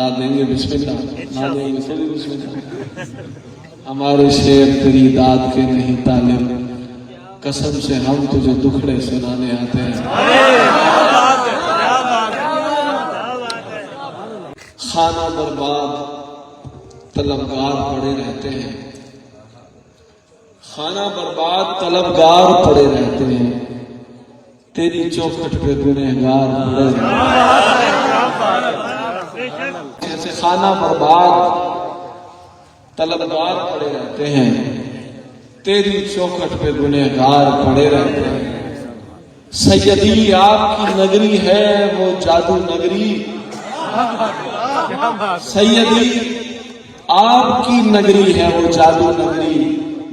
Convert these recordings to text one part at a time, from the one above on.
لا دیں گے بسم اللہ، لا دیں گے سبھی بسم اللہ۔ ہمارے شعر تیری داد کے نہیں طالب، قسم سے ہم تجھے دکھڑے سنانے آتے ہیں۔ خانہ برباد طلبگار پڑے رہتے ہیں، خانہ برباد طلبگار پڑے رہتے ہیں، تیری چوکھٹ پہ گنہگار پڑے رہتے ہیں۔ جیسے خانہ برباد طلبگار پڑے رہتے ہیں، تیری چوکھٹ پہ گنہگار پڑے رہتے ہیں۔ سیدی آپ کی نگری ہے وہ جادو نگری، سیدی آپ کی نگری ہے وہ جادو نگری،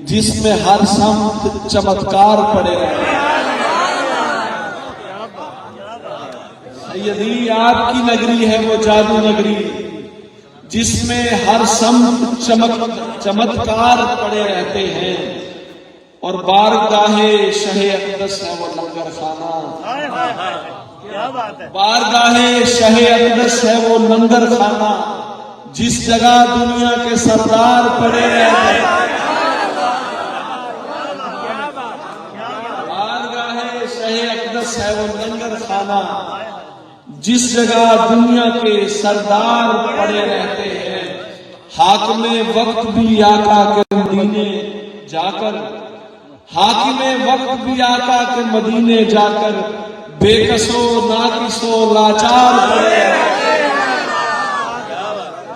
جس میں ہر سمت چمتکار پڑے رہتے ہیں۔ سیدی آپ کی نگری ہے وہ جادو نگری، جس میں ہر سمت چمتکار پڑے رہتے ہیں، اور بارگاہ شہ اقدس ہے وہ لنگر خانہ، بارگاہ شہ اقدس ہے وہ لنگر خانہ، جس جگہ دنیا کے سردار پڑے رہتے ہیں۔ بارگاہ شہ اقدس ہے وہ لنگر خانہ، جس جگہ دنیا کے سردار پڑے رہتے ہیں۔ حاکم وقت بھی آقا کے مدینے جا کر، حاکم وقت بھی آقا کے مدینے جا کر، بے کسو ناکسو لاچار پڑے رہتے ہیں،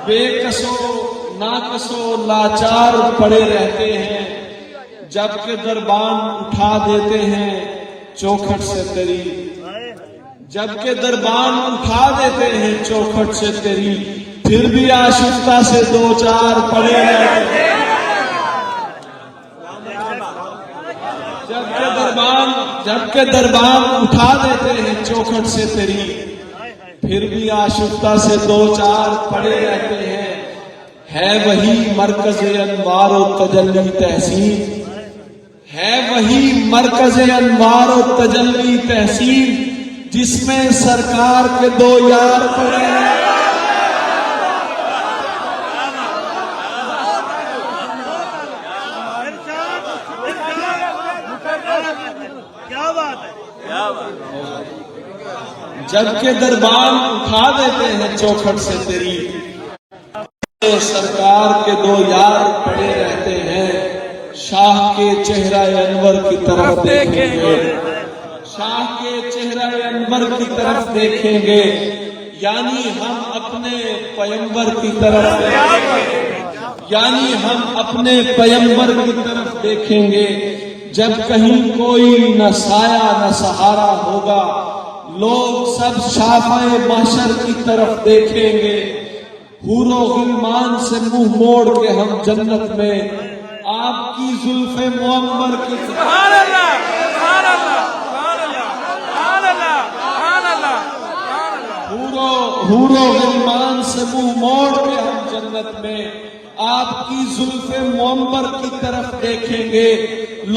بے کسو ناکسو لاچار پڑے رہتے ہیں۔ جبکہ دربان اٹھا دیتے ہیں چوکھٹ سے تیری، جبکہ دربان اٹھا دیتے ہیں چوکھٹ سے تیری، پھر بھی آشفتہ سے دو چار پڑے رہتے ہیں۔ جبکہ دربان اٹھا دیتے ہیں چوکھٹ سے تیری، پھر بھی آشفتہ سے دو چار پڑے رہتے ہیں۔ ہے وہی مرکز انوار و تجلی تحسین، ہے وہی مرکز انوار و تجلی تحسین، جس میں سرکار کے دو یار پڑے ہیں۔ جبکہ دربان اٹھا دیتے ہیں چوکھٹ سے تیری، سرکار کے دو یار پڑے رہتے ہیں۔ شاہ کے چہرہ انور کی طرف دیکھیں گے، شاہ کے چہرہ انور کی طرف دیکھیں گے، یعنی ہم اپنے پیمبر کی طرف دیکھیں گے، یعنی ہم اپنے پیمبر کی طرف دیکھیں گے۔ جب کہیں کوئی نہ سایہ نہ سہارا ہوگا، لوگ سب شافعِ محشر کی طرف دیکھیں گے۔ حور و غلمان سے منہ موڑ کے ہم جنت میں آپ کی زلف معمر کی حور و غلمان سے منہ موڑ کے ہم جنت میں آپ کی زلف معمر کی طرف دیکھیں گے۔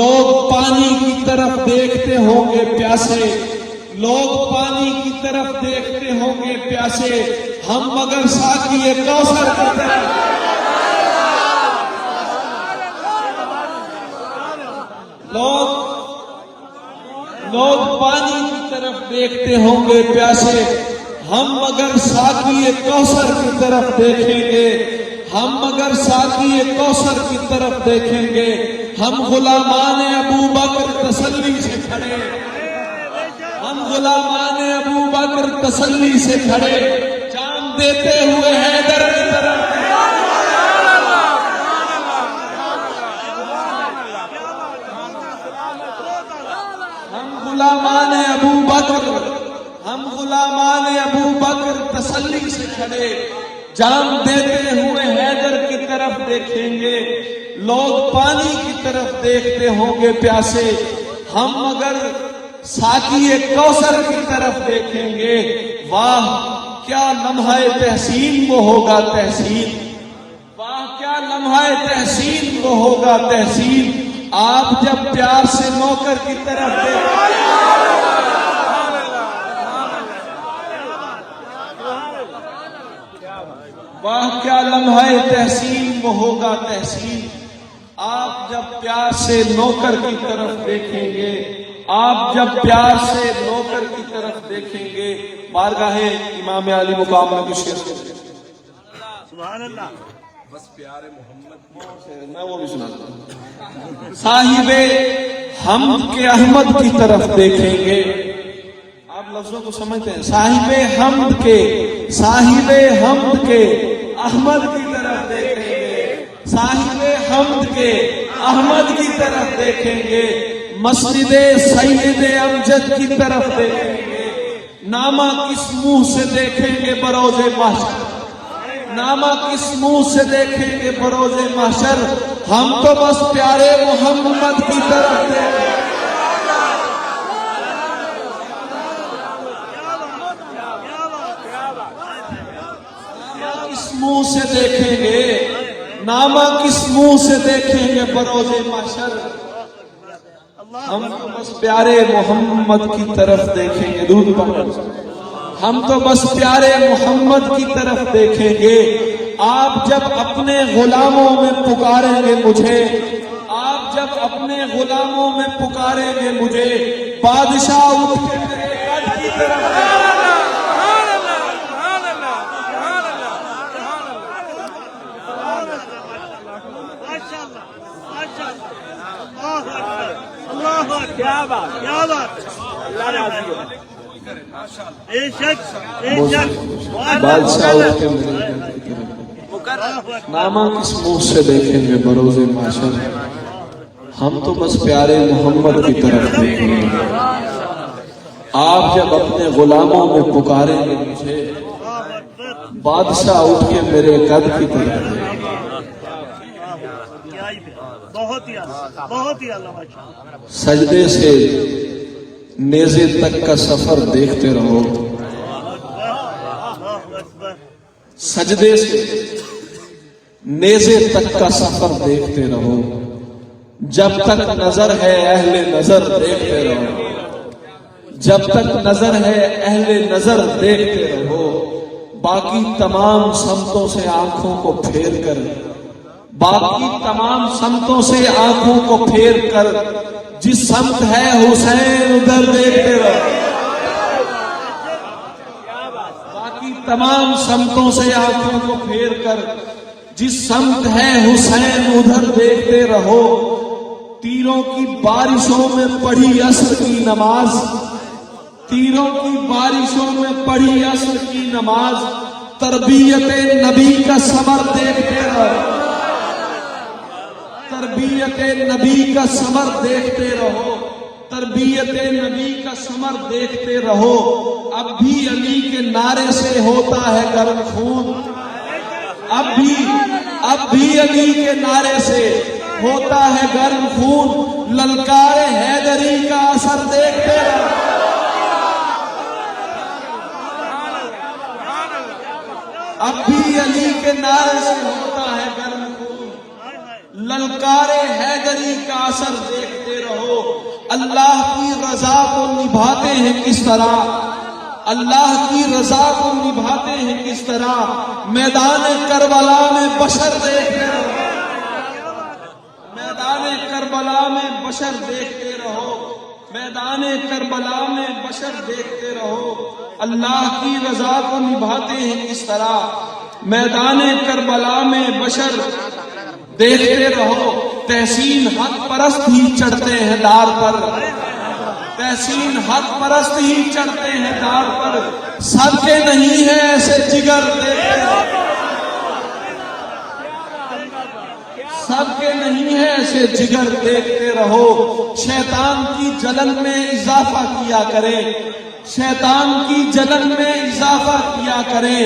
لوگ پانی کی طرف دیکھتے ہوں گے پیاسے، لوگ پانی کی طرف دیکھتے ہوں گے پیاسے، ہم مگر ساقی کوثر کی طرف۔ لوگ پانی کی طرف دیکھتے ہوں گے پیاسے، ہم مگر ساقی کوثر کی طرف دیکھیں گے، ہم مگر ساقی کوثر کی طرف دیکھیں گے۔ ہم غلامان ابو بکر تسلی سے کھڑے، ہم غلامان ابو بکر تسلی سے کھڑے، جان دیتے ہوئے حیدر کی طرف۔ ہم غلامان ابو بکر، ہم غلامان ابو بکر تسلی سے کھڑے، جان دیتے ہوئے حیدر کی طرف دیکھیں گے۔ لوگ پانی کی طرف دیکھتے ہوں گے پیاسے، ہم مگر ساقی کوثر کی طرف دیکھیں گے۔ واہ کیا لمحہ تحسین وہ ہوگا تحسین، واہ کیا لمحہ تحسین وہ ہوگا تحسین، آپ جب پیار سے نوکر کی طرف دیکھیں گے۔ واہ کیا لمحہ تحسین وہ ہوگا تحسین، آپ جب پیار سے نوکر کی طرف دیکھیں گے، آپ جب پیار سے نوکر کی طرف دیکھیں گے۔ بارگاہ امام علی مقام کی شعر سبحان اللہ، بس پیارے محمد میں وہ بھی سناتا ہوں۔ صاحب حمد کے احمد کی طرف دیکھیں گے، آپ لفظوں کو سمجھتے ہیں، صاحب حمد کے احمد کی طرف دیکھیں گے، صاحب حمد کے احمد کی طرف دیکھیں گے، مسجد سید امجد کی طرف دیکھیں گے، نامہ کس منہ سے دیکھیں گے بروز محشر، نامہ کس منہ سے دیکھیں گے بروز محشر، ہم تو بس پیارے محمد کی طرف دیکھیں گے، کس منہ سے دیکھیں گے، نامہ کس منہ سے دیکھیں گے بروز محشر، ہم تو بس پیارے محمد کی طرف دیکھیں گے، درود پڑھو، ہم تو بس پیارے محمد کی طرف دیکھیں گے، آپ جب اپنے غلاموں میں پکاریں گے مجھے، آپ جب اپنے غلاموں میں پکاریں گے مجھے، بادشاہ اٹھ کے میرے قد کی طرف دیکھیں گے، کیا بات کیا بات، بے شک بے شک، بادشاہ اٹھ کے میرے قد کی طرف، نامہ کس منہ سے دیکھیں گے بروز محشر، ہم تو بس پیارے محمد کی طرف دیکھیں گے، آپ جب اپنے غلاموں میں پکاریں گے مجھے، بادشاہ اٹھ کے میرے قد کی طرف دیکھیں گے، بہت ہی بہت ہی اللہ ماشاءاللہ، سجدے سے نیزے تک کا سفر دیکھتے رہو، سجدے سے نیزے تک کا سفر دیکھتے رہو، جب تک نظر ہے اہل نظر دیکھتے رہو، جب تک نظر ہے اہل نظر دیکھتے رہو، باقی تمام سمتوں سے آنکھوں کو پھیر کر، باقی تمام سمتوں سے آنکھوں کو پھیر کر، جس سمت ہے حسین ادھر دیکھتے رہو، باقی تمام سمتوں سے آنکھوں کو پھیر کر، جس سمت ہے حسین ادھر دیکھتے رہو، تیروں کی بارشوں میں پڑھی عصر کی نماز، تیروں کی بارشوں میں پڑھی عصر کی نماز، تربیت نبی کا ثمر دیکھتے رہو، تربیت نبی کا ثمر دیکھتے رہو، تربیت نبی کا ثمر دیکھتے رہو، اب بھی علی کے نعرے سے ہوتا ہے گرم خون، اب بھی علی کے نعرے سے ہوتا ہے گرم خون، للکار حیدری کا اثر دیکھتے رہو، اب بھی علی کے نعرے سے ہوتا ہے گرم خون، للکار حیدری کا اثر دیکھتے رہو، اللہ کی رضا کو نبھاتے ہیں کس طرح، اللہ کی رضا کو نبھاتے ہیں کس طرح، میدان کربلا میں بشر دیکھتے رہو، میدان کربلا میں بشر دیکھتے رہو، میدان کربلا میں بشر دیکھتے رہو، اللہ کی رضا کو نبھاتے ہیں کس طرح، میدان کربلا میں بشر دیکھتے رہو، تحسین حق پرست ہی چڑھتے ہیں دار پر، تحسین حق پرست ہی چڑھتے ہیں دار پر، سب کے نہیں ہے ایسے جگر دیکھتے رہو، سب کے نہیں ہے ایسے جگر دیکھتے رہو، شیطان کی جلن میں اضافہ کیا کرے، شیطان کی جلن میں اضافہ کیا کرے،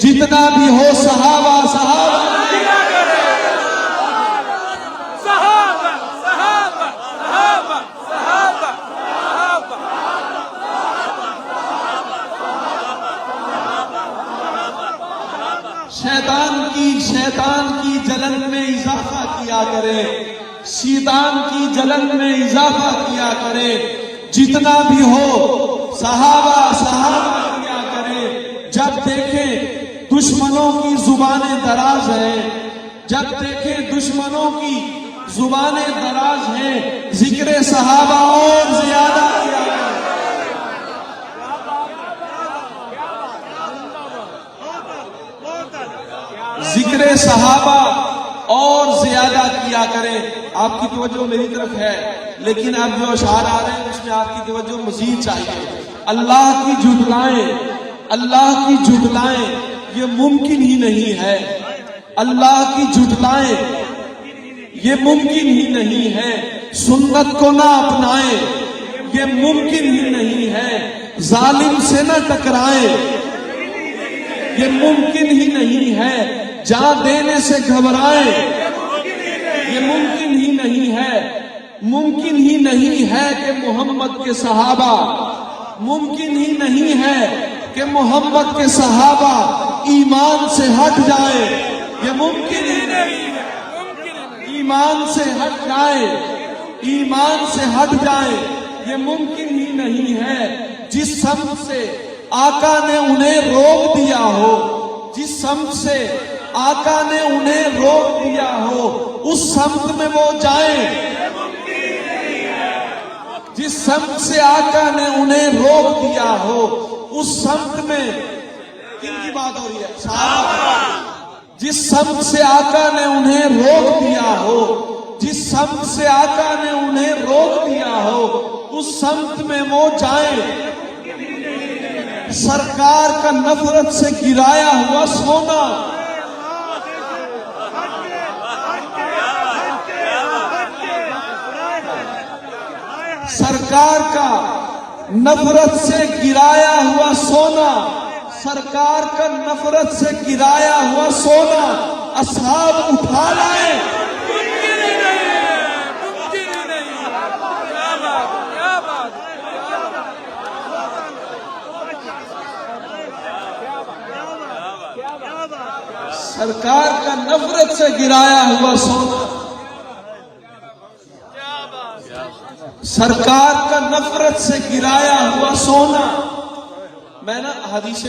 جتنا بھی ہو صحابہ صحابہ شیطان کی جلن میں اضافہ کیا کرے، شیطان کی جلن میں اضافہ کیا کرے، جتنا بھی ہو صحابہ کیا کرے، جب دیکھیں دشمنوں کی زبانیں دراز ہیں، جب دیکھیں دشمنوں کی زبانیں دراز ہیں، ذکر صحابہ اور زیادہ کیا کریں۔ ذکر صحابہ اور زیادہ کیا کریں۔ آپ کی توجہ میری طرف ہے، لیکن اب جو اشعار آ رہے ہیں اس میں آپ کی توجہ مزید چاہیے۔ اللہ کی جھٹلائیں، اللہ کی جھٹلائیں یہ ممکن ہی نہیں ہے، اللہ کی جھٹلائیں یہ ممکن ہی نہیں ہے، سنت کو نہ اپنائیں یہ ممکن ہی نہیں ہے، ظالم سے نہ ٹکرائیں یہ ممکن ہی نہیں ہے، جان دینے سے گھبرائیں یہ ممکن ہی نہیں ہے، ممکن ہی نہیں ہے کہ محمد کے صحابہ، ممکن ہی نہیں ہے کہ محمد کے صحابہ ایمان سے ہٹ جائیں، یہ ممکن ہی نہیں ہے، ایمان سے ہٹ جائیں، ایمان سے ہٹ جائیں یہ ممکن ہی نہیں ہے۔ جس سمت سے آقا نے انہیں روک دیا ہو، جس سمت سے آقا نے انہیں روک دیا ہو اس سمت میں وہ جائیں، جس سمت سے آقا نے انہیں روک دیا ہو اس سمت میں، کن کی بات ہو رہی ہے؟ صحابہ۔ جس سمت سے آقا نے انہیں روک دیا ہو، جس سمت سے آقا نے انہیں روک دیا ہو اس سمت میں وہ جائیں۔ سرکار کا نفرت سے گرایا ہوا سونا، سرکار کا نفرت سے گرایا ہوا سونا، سرکار کا نفرت سے گرایا ہوا سونا اصحاب اٹھا لائیں۔ سرکار کا نفرت سے گرایا ہوا سونا، سرکار کا نفرت سے گرایا ہوا سونا۔ میں نا حدیث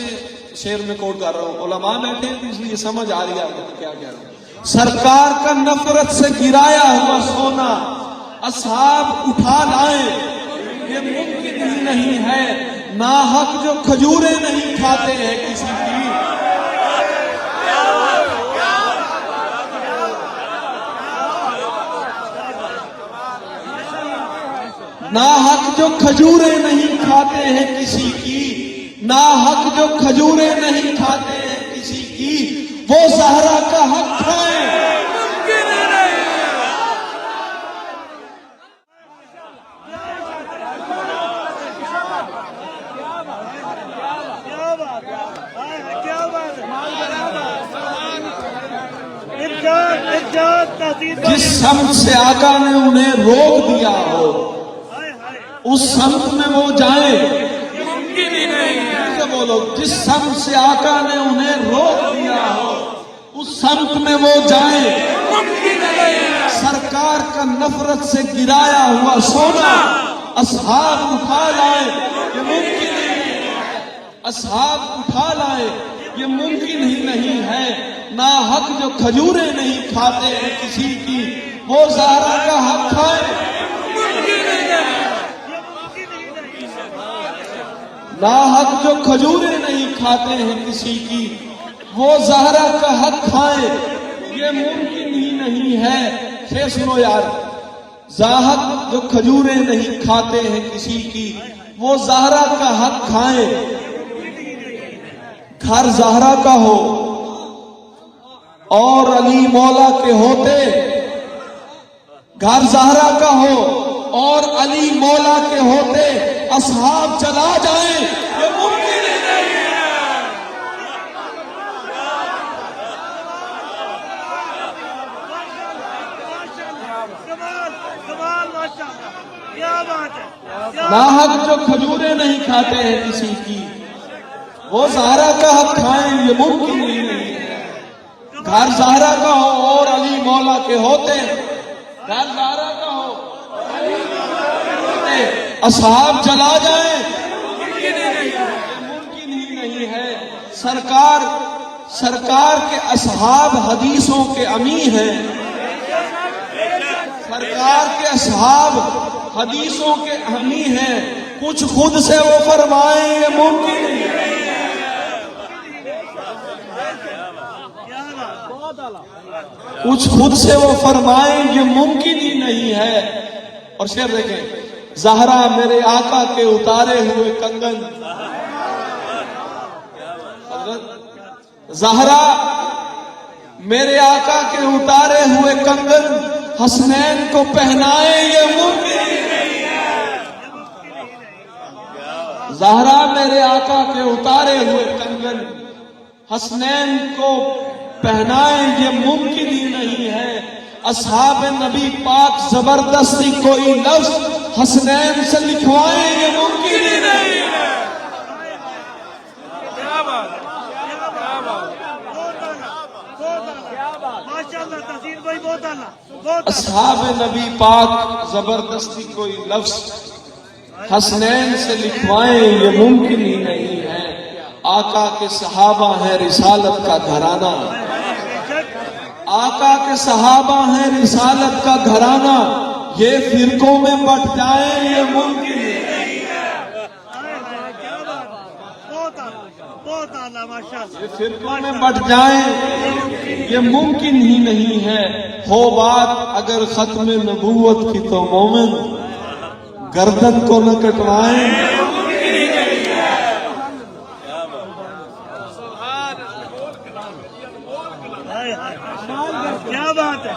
شعر میں کوٹ کر رہا ہوں، علماء بیٹھے ہیں اس لیے سمجھ آ رہی ہے کیا کہہ رہا ہوں۔ سرکار کا نفرت سے گرایا ہوا سونا اصحاب اٹھا لائیں یہ ممکن ہی نہیں ہے، ناحق جو کھجوریں نہیں کھاتے ہیں کسی کی، ناحق جو کھجوریں نہیں کھاتے ہیں کسی کی، ناحق جو کھجوریں نہیں کھاتے ہیں کسی کی، وہ زہرا کا حق کھائیں۔ جس سمت سے آقا نے انہیں روک دیا ہو اس سمت میں وہ جائیں، ممکن ہی نہیں ہے، بولو، جس سمت سے آقا نے انہیں روک دیا ہو اس سمت میں وہ جائیں، ممکن نہیں ہے۔ سرکار کا نفرت سے گرایا ہوا سونا اصحاب اٹھا لائیں یہ ممکن ہی نہیں ہے، اصحاب اٹھا لائیں یہ ممکن ہی نہیں ہے، ناحق جو کھجوریں نہیں کھاتے ہیں کسی کی، وہ زہرا کا حق کھائیں۔ ناحق جو کھجوریں نہیں کھاتے ہیں کسی کی، وہ زہرا کا حق کھائیں یہ ممکن ہی نہیں ہے۔ پھر سنو یار، ناحق جو کھجوریں نہیں کھاتے ہیں کسی کی، وہ زہرا کا حق کھائیں۔ گھر زہرا کا ہو اور علی مولا کے ہوتے، گھر زہرا کا ہو اور علی مولا کے ہوتے اصحاب چلا جائیں یہ ممکن ہی نہیں ہے۔ ناحق جو کھجوریں نہیں کھاتے ہیں کسی کی، وہ زہرا کا حق کھائیں یہ ممکن ہی نہیں ہے۔ گھر زہرا کا ہو اور علی مولا کے ہوتے، گھر زہرا کا ہو علی مولا کے ہوتے اصحاب چلا جائیں یہ ممکن ہی نہیں ہے۔ سرکار سرکار کے اصحاب حدیثوں کے امی ہیں، سرکار کے اصحاب حدیثوں کے امی ہیں، کچھ خود سے وہ فرمائیں یہ ممکن نہیں ہے۔ کچھ خود سے وہ فرمائیں یہ ممکن ہی نہیں ہے۔ اور شعر دیکھیں، زہرا میرے آقا کے اتارے ہوئے کنگن، زہرا میرے آقا کے اتارے ہوئے کنگن حسنین کو پہنائے یہ ممکن ہی نہیں ہے۔ زہرا میرے آقا کے اتارے ہوئے کنگن حسنین کو پہنائے یہ ممکن ہی نہیں ہے۔ اصحاب نبی پاک زبردستی کوئی لفظ حسنین سے لکھوائیں یہ ممکن ہی نہیں ہے۔ اصحاب نبی پاک زبردستی کوئی لفظ حسنین سے لکھوائیں یہ ممکن ہی نہیں ہے۔ آقا کے صحابہ ہیں رسالت کا گھرانہ، آقا کے صحابہ ہیں رسالت کا گھرانہ، یہ فرقوں میں بٹ جائیں یہ ممکن ہی نہیں ہے۔ یہ فرقوں میں بٹ جائیں یہ ممکن ہی نہیں ہے۔ ہو بات اگر ختم نبوت کی تو مومن گردن کو نہ کٹوائیں۔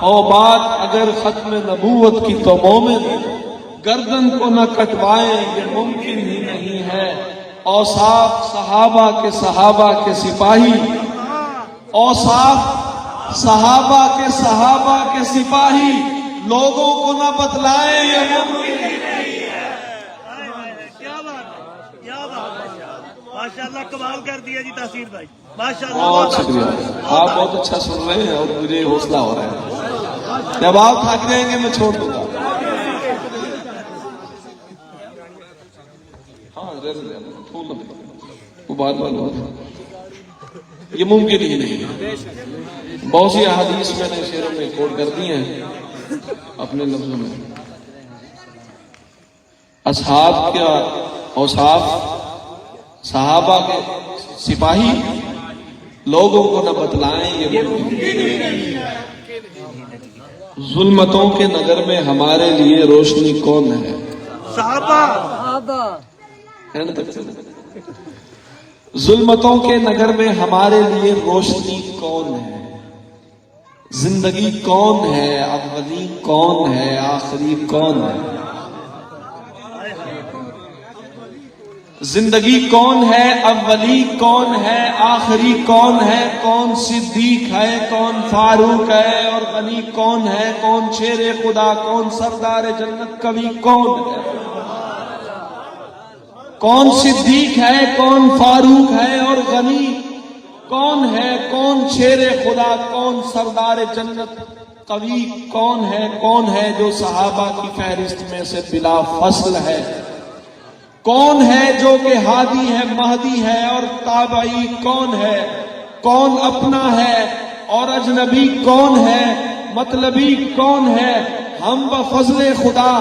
ہو بات اگر ختم نبوت کی تو مومن گردن کو نہ کٹوائیں یہ ممکن ہی نہیں ہے۔ اوصاف صحابہ کے سپاہی، اوصاف صحابہ کے سپاہی لوگوں کو نہ بتلائیں یہ ممکن ہی نہیں ہے۔ ماشاءاللہ کمال کر دیا جی تاثیر بھائی، ماشاءاللہ بہت شکریہ، آپ بہت اچھا سن رہے ہیں اور مجھے حوصلہ ہو رہا ہے۔ جب آپ تھک جائیں گے میں چھوڑ دوں گا۔ ہاں وہ بات یہ ممکن ہی نہیں ہے۔ بہت سی احادیث میں نے شعروں میں کوٹ کر دی ہیں اپنے لفظوں میں۔ اصحاب کا اوصاف صحابہ کے سپاہی لوگوں کو نہ بتلائیں یہ ممکن ہی نہیں ہے۔ ظلمتوں کے نگر میں ہمارے لیے روشنی کون ہے؟ صحابہ۔ ظلمتوں کے نگر میں ہمارے لیے روشنی کون ہے؟ زندگی کون ہے؟ اولی کون ہے؟ آخری کون ہے؟ زندگی کون ہے؟ اولی کون ہے؟ آخری کون ہے؟ کون صدیق ہے؟ کون فاروق ہے؟ اور غنی کون ہے؟ کون شیر خدا؟ کون سردار جنت؟ کبھی کون ہے؟ کون صدیق ہے؟ کون فاروق ہے؟ اور غنی کون ہے؟ کون شیر خدا؟ کون سردار جنت؟ قوی کون ہے؟ کون ہے جو صحابہ کی فہرست میں سے بلا فصل ہے؟ کون ہے جو کہ ہادی ہے، مہدی ہے اور تابعی کون ہے؟ کون اپنا ہے اور اجنبی کون ہے؟ مطلبی کون ہے؟ ہم بفضل خدا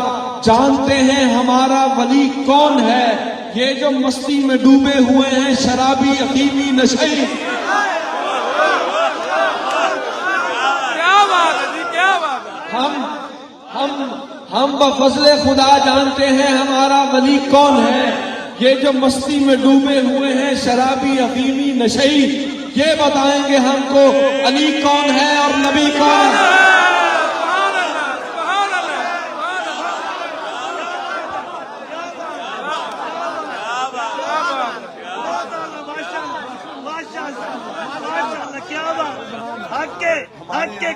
جانتے ہیں ہمارا ولی کون ہے؟ یہ جو مستی میں ڈوبے ہوئے ہیں شرابی افیمی نشئی، ہم بفضل خدا جانتے ہیں ہمارا ولی کون ہے۔ یہ جو مستی میں ڈوبے ہوئے ہیں شرابی افیمی نشئی، یہ بتائیں گے ہم کو علی کون ہے اور نبی کون ہے۔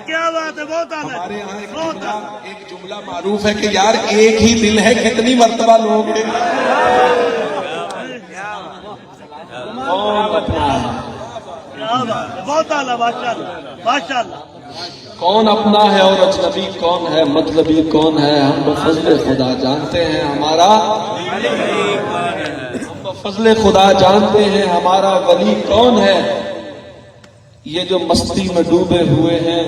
کیا بات ہے، بہت ہمارے یہاں ایک جملہ معروف ہے کہ یار ایک ہی دل ہے کتنی مرتبہ لوگ ہیں۔ بہت اعلیٰ، ماشاءاللہ۔ کون اپنا ہے اور اجنبی کون ہے؟ مطلبی کون ہے؟ ہم بفضل خدا جانتے ہیں ہمارا، ہم بفضل خدا جانتے ہیں ہمارا ولی کون ہے۔ یہ جو مستی میں ڈوبے ہوئے ہیں،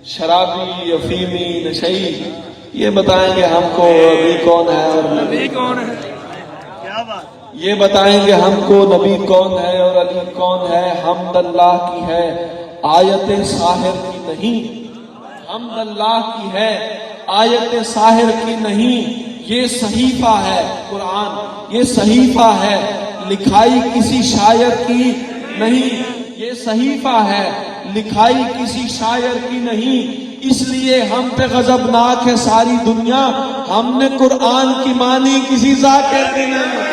شرابی، افیمی، نشئی، یہ بتائیں گے ہم کو نبی کون ہے اور نبی کون ہے؟ کیا بات، یہ بتائیں گے ہم کو نبی کون ہے اور علی کون ہے؟ حمد اللہ کی ہے، آیت ساحر کی نہیں۔ حمد اللہ کی ہے، آیت ساحر کی نہیں۔ یہ صحیفہ ہے قرآن، یہ صحیفہ ہے، لکھائی کسی شاعر کی نہیں۔ یہ صحیفہ ہے، لکھائی کسی شاعر کی نہیں۔ اس لیے ہم پہ غضبناک ہے ساری دنیا، ہم نے قرآن کی مانی کسی ذاکر کی نہیں۔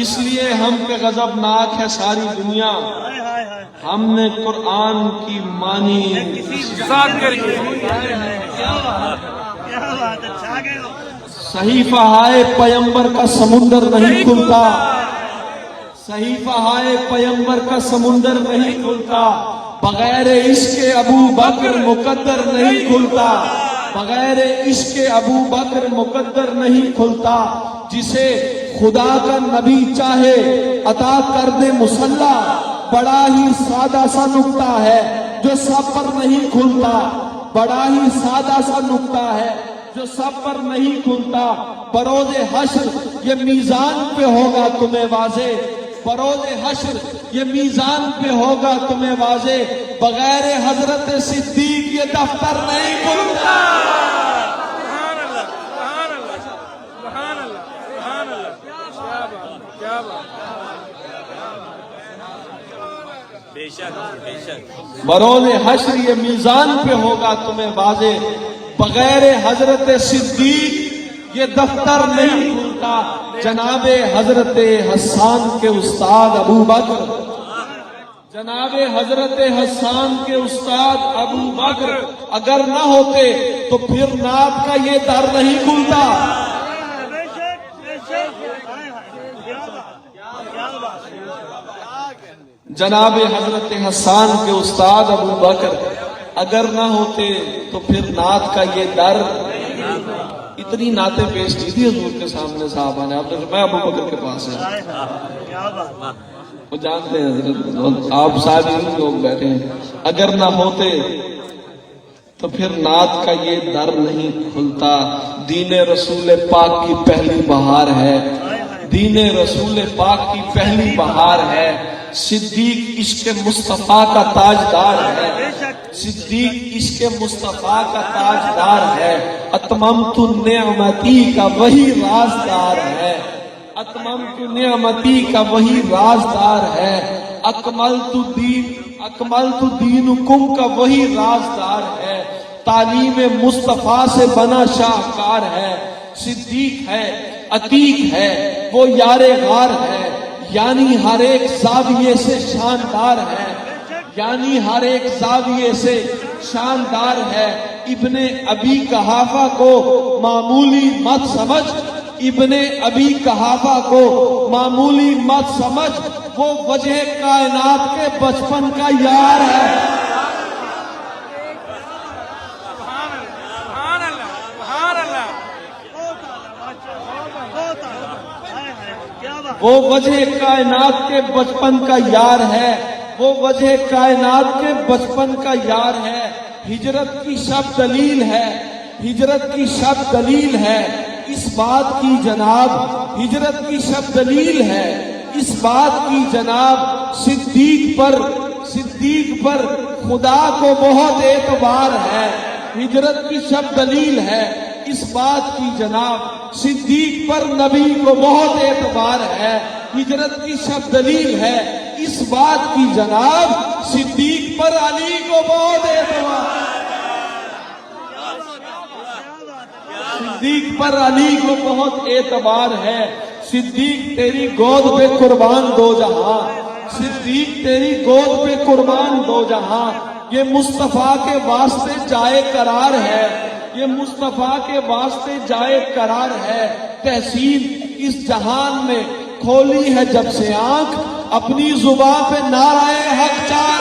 اس لیے ہم پہ غضبناک ہے ساری دنیا، ہائے ہائے ہائے، ہم نے قرآن کی مانی کسی ذات کر کے، کیا بات ہے، چھا گئے ہو۔ صحیفہ ہائے پیمبر کا سمندر نہیں کھلتا، صحیفہ ہائے پیمبر کا سمندر نہیں کھلتا، بغیر عشق ابو بکر مقدر نہیں کھلتا، بغیر عشق ابو بکر مقدر نہیں کھلتا۔ جسے خدا کا نبی چاہے عطا کر دے مصلی، بڑا ہی سادہ سا نکتہ ہے جو سب پر نہیں کھلتا، بڑا ہی سادہ سا نکتہ ہے جو سب پر نہیں کھلتا۔ بروز حشر یہ میزان پہ ہوگا تمہیں واضح، بروز حشر یہ میزان پہ ہوگا تمہیں واضح، بغیر حضرت صدیق یہ دفتر نہیں کھلتا۔ بروز حشر یہ میزان پہ ہوگا تمہیں واضح، بغیر حضرت صدیق یہ دفتر نہیں کھلتا۔ جناب حضرت حسان کے استاد ابو بکر، جناب حضرت حسان کے استاد ابو بکر اگر نہ ہوتے تو پھر نعت کا یہ در نہیں کھلتا۔ بے شک، بے شک، ہائے ہائے، کیا بات، کیا بات۔ جناب حضرت حسان کے استاد ابو بکر اگر نہ ہوتے تو پھر نعت کا یہ در۔ اتنی نعتیں پیش کی تھی حضور کے سامنے صحابہ نے، آپ نے فرمایا ابو بکر کے پاس ہے، ہائے ہائے، کیا بات، وہ جانتے ہیں حضرت، آپ سارے لوگ بیٹھے ہیں، اگر نہ ہوتے تو پھر نعت کا یہ در نہیں کھلتا۔ دین رسول پاک کی پہلی بہار ہے، دین رسول پاک کی پہلی بہار ہے، صدیق عشق مصطفیٰ کا تاجدار ہے، صدیق عشق مصطفیٰ کا تاجدار ہے، اتممت نعمتی کا وہی رازدار ہے، اتممت نعمتی کا وہی رازدار ہے، اکملت دینکم کا وہی رازدار ہے، تعلیم مصطفیٰ سے بنا شاہکار ہے، صدیق ہے، عتیق ہے، وہ یار غار ہے، یعنی ہر ایک زاویے سے شاندار ہے، یعنی ہر ایک زاویے سے شاندار ہے۔ ابن ابی قحافہ کو معمولی مت سمجھ، ابن ابی قحافہ کو معمولی مت سمجھ، وہ وجہ کائنات کے بچپن کا یار ہے۔ وہ وجہ کائنات کے بچپن کا یار ہے، وہ وجہ کائنات کے بچپن کا یار ہے۔ ہجرت کی شب دلیل ہے، ہجرت کی شب دلیل ہے، اس بات کی جناب ہجرت کی شب دلیل ہے، اس بات کی جناب صدیق پر خدا کو بہت اعتبار ہے۔ ہجرت کی شب دلیل ہے، اس بات کی جناب صدیق پر نبی کو بہت اعتبار ہے۔ ہجرت کی شب دلیل ہے، اس بات کی جناب صدیق پر علی کو بہت اعتبار ہے، صدیق پر علی کو بہت اعتبار ہے۔ صدیق تیری گود پہ قربان دو جہاں، صدیق تیری گود پہ قربان دو جہاں، یہ مصطفیٰ کے واسطے جائے قرار ہے، یہ مصطفیٰ کے واسطے جائے قرار ہے۔ تحسین اس جہان میں کھولی ہے جب سے آنکھ، اپنی زباں پہ نعرہ حق چار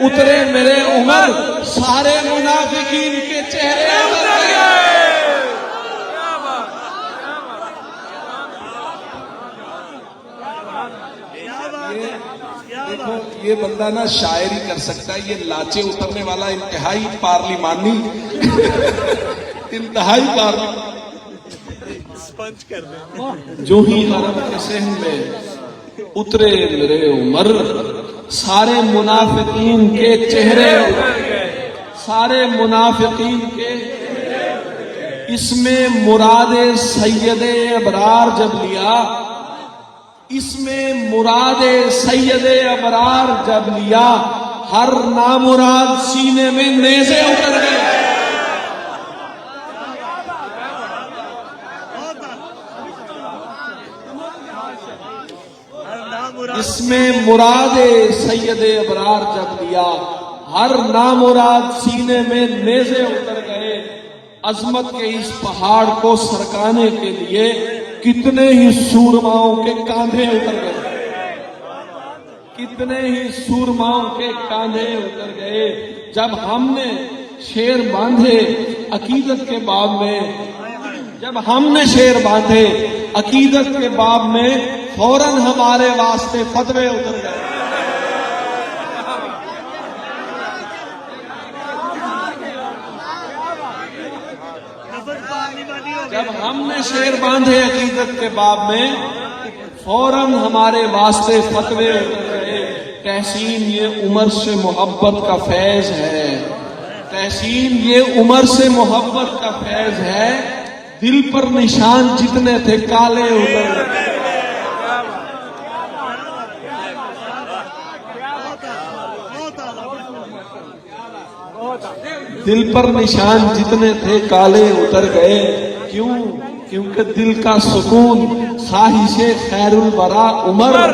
اترے میرے عمر سارے منافقین کے چہرے اتر گئے۔ دیکھو یہ بندہ نا شاعری کر سکتا ہے، یہ لاچے اترنے والا انتہائی پارلیمانی انتہائی پارلیمانی جو ہی حرم کے صحن میں اترے میرے عمر سارے منافقین کے چہرے اتر گئے، سارے منافقین کے۔ اس میں مراد سید ابرار جب لیا، اس میں مراد سید ابرار جب لیا، ہر نامراد سینے میں نیزے اتر گئے۔ اس میں مراد سید ابرار جب لیا، ہر نامراد سینے میں نیزے اتر گئے۔ عظمت کے اس پہاڑ کو سرکانے کے لیے کتنے ہی سورماؤں کے کاندھے اتر گئے، کتنے ہی سورماؤں کے کاندھے اتر گئے۔ جب ہم نے شیر باندھے عقیدت کے باب میں، جب ہم نے شیر باندھے عقیدت کے باب میں، فوراً ہمارے واسطے فتوے اتر گئے۔ جب ہم نے شیر باندھے عقیدت کے باب میں، فوراً ہمارے واسطے فتوے اتر گئے۔ تحسین یہ عمر سے محبت کا فیض ہے، تحسین یہ عمر سے محبت کا فیض ہے، دل پر نشان جتنے تھے کالے اتر گئے۔ دل پر نشان جتنے تھے کالے اتر گئے۔ کیوں؟ کیونکہ دل کا سکون خواہش خیر الورا عمر،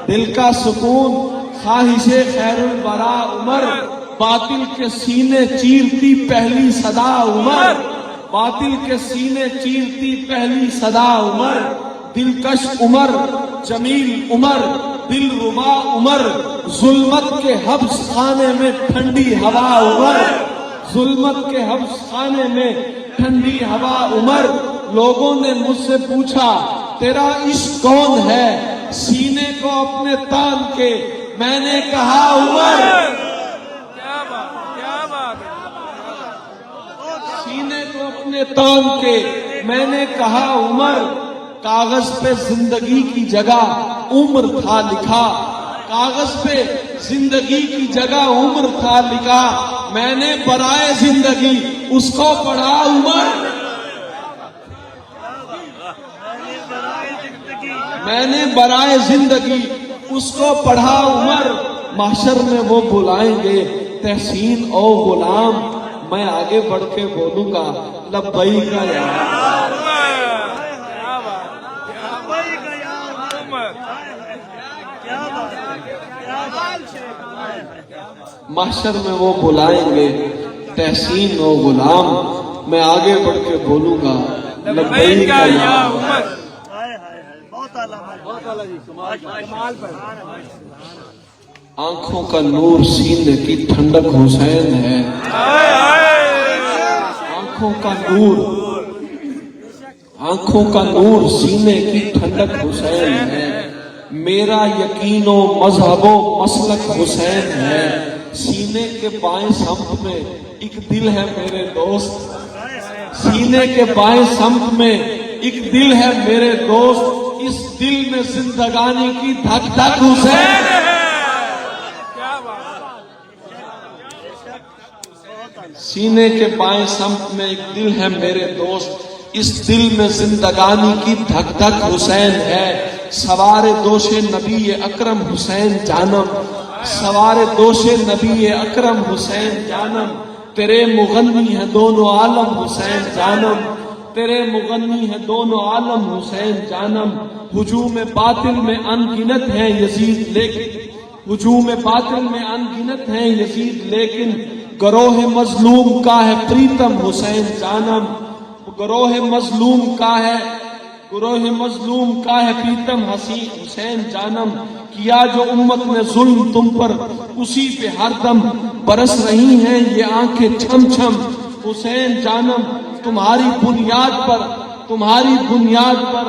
دل کا سکون خواہش خیر الورا عمر، باطل کے سینے چیرتی پہلی صدا عمر، باطل کے سینے چیرتی پہلی صدا عمر، دلکش عمر، جمیل عمر، دل ربا عمر، ظلمت کے حبس خانے میں ٹھنڈی ہوا عمر، ظلمت کے حبس خانے میں ٹھنڈی ہوا عمر۔ لوگوں نے مجھ سے پوچھا تیرا عشق کون ہے، سینے کو اپنے تان کے میں نے کہا عمر، سینے کو اپنے تان کے میں نے کہا عمر۔ کاغذ پہ زندگی کی جگہ عمر تھا لکھا، کاغذ پہ زندگی کی جگہ عمر تھا لکھا، میں نے برائے زندگی اس کو پڑھا عمر، میں نے برائے زندگی اس کو پڑھا عمر۔ محشر میں وہ بلائیں گے تحسین او غلام، میں آگے بڑھ کے بولوں گا لبیک یا محشر میں وہ بلائیں گے تحسین و غلام، میں آگے بڑھ کے بولوں گا لبیک یا عمر۔ آنکھوں کا نور سینے کی ٹھنڈک حسین ہے، آنکھوں کا نور، آنکھوں کا نور سینے کی ٹھنڈک حسین ہے، میرا یقین و مذہب و مسلک حسین ہے، سینے کے بائیں سمت میں ایک دل ہے میرے دوست، سینے کے بائیں سمت میں ایک دل ہے میرے دوست، اس دل میں زندگانی کی دھک دھک حسین ہے۔ سینے کے بائیں سمت میں ایک دل ہے میرے دوست، اس دل میں زندگانی کی دھک دھک حسین ہے، سوار دوش نبی اکرم حسین جانم، سوار دوش نبی اکرم حسین جانم، تیرے مغنی ہیں دونوں عالم حسین جانم، تیرے مغنی ہیں دونوں عالم حسین جانم۔ ہجوم باطل میں ان گنت ہیں یزید لیکن، ہجوم باطل میں ان گنت ہیں یزید لیکن، گروہ مظلوم کا ہے پریتم حسین جانم، گروہ مظلوم کا ہے گروہ مظلوم کا ہے پیتم حسین جانم، کیا جو امت نے ظلم تم پر اسی پہ ہر دم برس رہی ہیں یہ آنکھیں چھم چھم۔ حسین جانم تمہاری بنیاد پر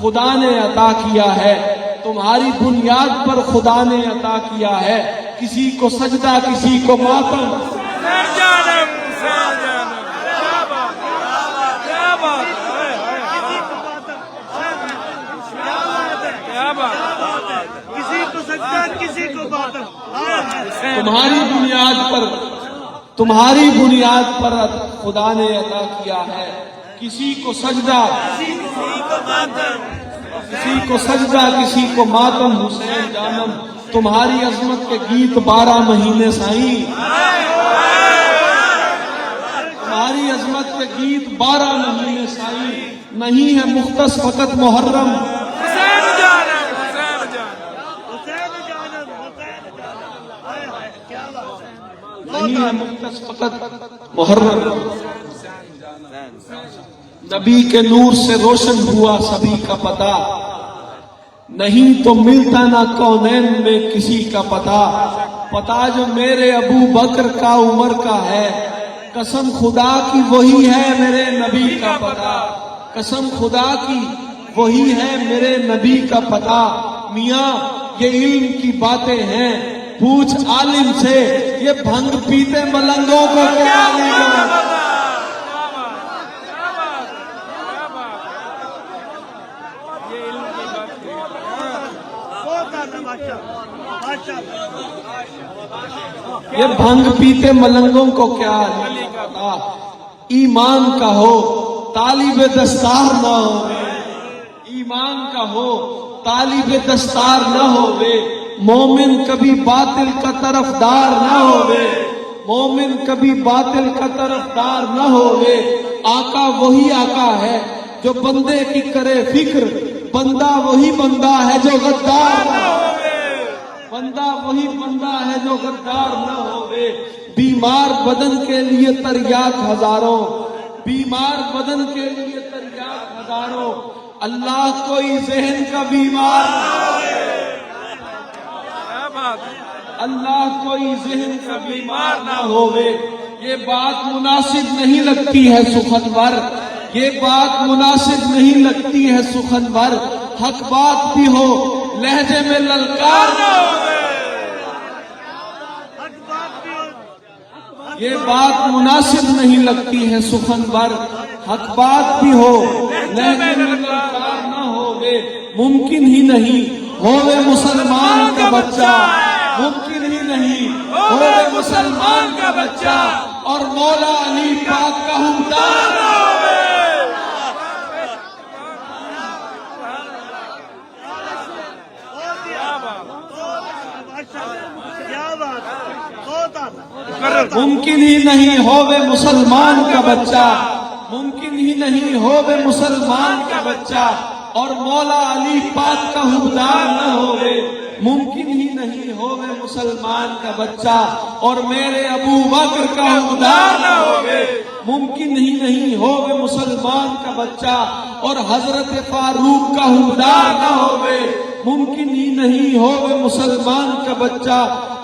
خدا نے عطا کیا ہے، تمہاری بنیاد پر خدا نے عطا کیا ہے، کسی کو سجدہ کسی کو ماتم۔ کسی کو سجدہ کسی کو ماتم۔ تمہاری بنیاد پر خدا نے عطا کیا ہے، کسی کو سجدہ کسی کو ماتم۔ حسین جانم تمہاری عظمت کے گیت 12 مہینے سائیں، تمہاری عظمت کے گیت 12 مہینے سائیں، نہیں ہے مختص فقط محرم۔ نہیں ہے مختص فقط محرم۔ نبی کے نور سے روشن ہوا سبھی کا پتہ، نہیں تو ملتا نہ کونین میں کسی کا پتہ جو میرے ابو بکر کا عمر کا ہے، قسم خدا کی وہی ہے میرے نبی کا پتہ، قسم خدا کی وہی ہے میرے نبی کا پتہ۔ میاں یہ علم کی باتیں ہیں، پوچھ عالم سے، یہ بھنگ پیتے ملنگوں کو کیا لگا۔ یہ بھنگ پیتے ملنگوں کو کیا پتا، ایمان کا ہو طالب دستار نہ ہوئے، ایمان کا ہو طالب دستار نہ ہوئے، مومن کبھی باطل کا طرفدار نہ ہوئے، مومن کبھی باطل کا طرفدار نہ ہوئے۔ آقا وہی آقا ہے جو بندے کی کرے فکر، بندہ وہی بندہ ہے جو غدار نہ ہوئے، بندہ وہی بندہ ہے جو غدار نہ ہوئے۔ بیمار بدن کے لیے تریاق ہزاروں، بیمار بدن کے لیے تریاق ہزاروں، اللہ کوئی ذہن کا بیمار نہ ہوئے، اللہ کوئی ذہن کا بیمار نہ ہوئے۔ یہ بات مناسب نہیں لگتی ہے سخنور، یہ بات مناسب نہیں لگتی ہے سخنور، حق بات بھی ہو لہجے میں للکار نہ ہوئے، یہ بات مناسب نہیں لگتی ہے سخنور، حق بات بھی ہو لہجے میں للکار نہ ہوئے۔ ممکن ہی نہیں ہوئے مسلمان کا بچہ، ممکن ہی نہیں ہوئے مسلمان کا بچہ، اور مولا علی پاک کا حکمدار نہ ہوئے۔ ممکن ہی نہیں ہوئے مسلمان کا بچہ، ممکن ہی نہیں ہوئے مسلمان کا بچہ، اور مولا علی پاک کا حکمدار نہ ہوئے۔ ممکن ہی نہیں ہوئے مسلمان کا بچہ، اور میرے ابو بکر کا حکمدار نہ ہوئے۔ ممکن ہی نہیں ہوئے مسلمان کا بچہ، اور حضرت فاروق کا حکمدار نہ ہوئے۔ ممکن ہی نہیں ہوئے مسلمان کا بچہ،